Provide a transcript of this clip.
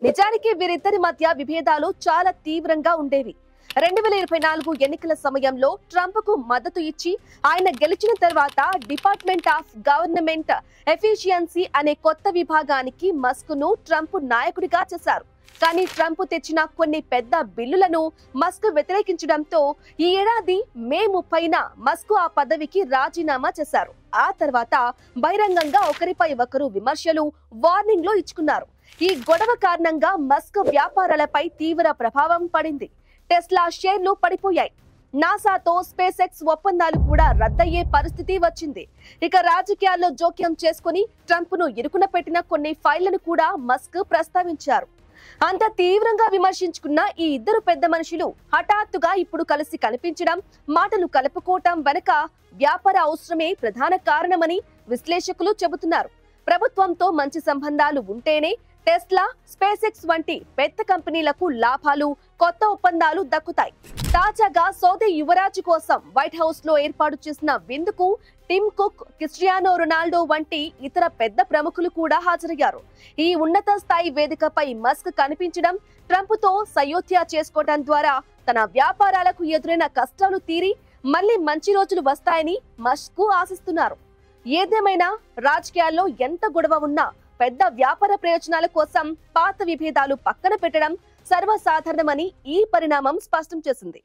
నిజానికి వీరిద్దరి మధ్య విభేదాలు చాలా తీవ్రంగా ఉండేవి. 2024 ఎన్నికల సమయంలో ట్రంప్ కు మద్దతు ఇచ్చి ఆయన గెలిచిన తర్వాత డిపార్ట్మెంట్ ఆఫ్ గవర్నమెంట్ ఎఫిషియన్సీ అనే కొత్త విభాగానికి మస్క్ ను ట్రంప్ నాయకుడిగా చేశారు. కానీ ట్రంప్ తెచ్చిన కొన్ని పెద్ద బిల్లులను మస్క్ వ్యతిరేకించడంతో ఈ ఏడాది మే 30న మస్క్ ఆ పదవికి రాజీనామా చేశారు. ఆ తర్వాత బహిరంగంగా ఒకరిపై ఒకరు విమర్శలు, వార్నింగ్లు ఇచ్చుకున్నారు. ఈ గొడవ కారణంగా మస్క్ వ్యాపారాలపై తీవ్ర ప్రభావం పడింది. టెస్లా షేర్లు పడిపోయాయి. నాసాతో స్పేస్ ఎక్స్ ఒప్పందాలు కూడా రద్దయ్యే పరిస్థితి వచ్చింది. ఇక రాజకీయాల్లో జోక్యం చేసుకుని ట్రంప్ ను ఇరుకున పెట్టిన కొన్ని ఫైళ్లను కూడా మస్క్ ప్రస్తావించారు. అంత తీవ్రంగా విమర్శించుకున్న ఈ ఇద్దరు పెద్ద మనుషులు హఠాత్తుగా ఇప్పుడు కలిసి కనిపించడం, మాటలు కలుపుకోవటం వెనుక వ్యాపార అవసరమే ప్రధాన కారణమని విశ్లేషకులు చెబుతున్నారు. ప్రభుత్వంతో మంచి సంబంధాలు ఉంటేనే టెస్లా, స్పేస్ ఎక్స్ వంటి పెద్ద కంపెనీలకు లాభాలు, కొత్త ఒప్పందాలు దక్కుతాయి. తాజాగా సౌదీ యువరాజు కోసం వైట్ హౌస్ లో ఏర్పాటు చేసిన విందుకు టిమ్ కుక్, క్రిస్టియానో రొనాల్డో వంటి ఇతర పెద్ద ప్రముఖులు కూడా హాజరయ్యారు. ఈ ఉన్నత స్థాయి వేదికపై మస్క్ కనిపించడం, ట్రంప్ తో సయోధ్య చేసుకోవడం ద్వారా తన వ్యాపారాలకు ఎదురైన కష్టాలు తీరి మళ్లీ మంచి రోజులు వస్తాయని మస్క్ ఆశిస్తున్నారు. ఏదేమైనా రాజకీయాల్లో ఎంత గొడవ ఉన్నా పెద్ద వ్యాపార ప్రయోజనాల కోసం పాత విభేదాలు పక్కన పెట్టడం సర్వసాధారణమని ఈ పరిణామం స్పష్టం చేసింది.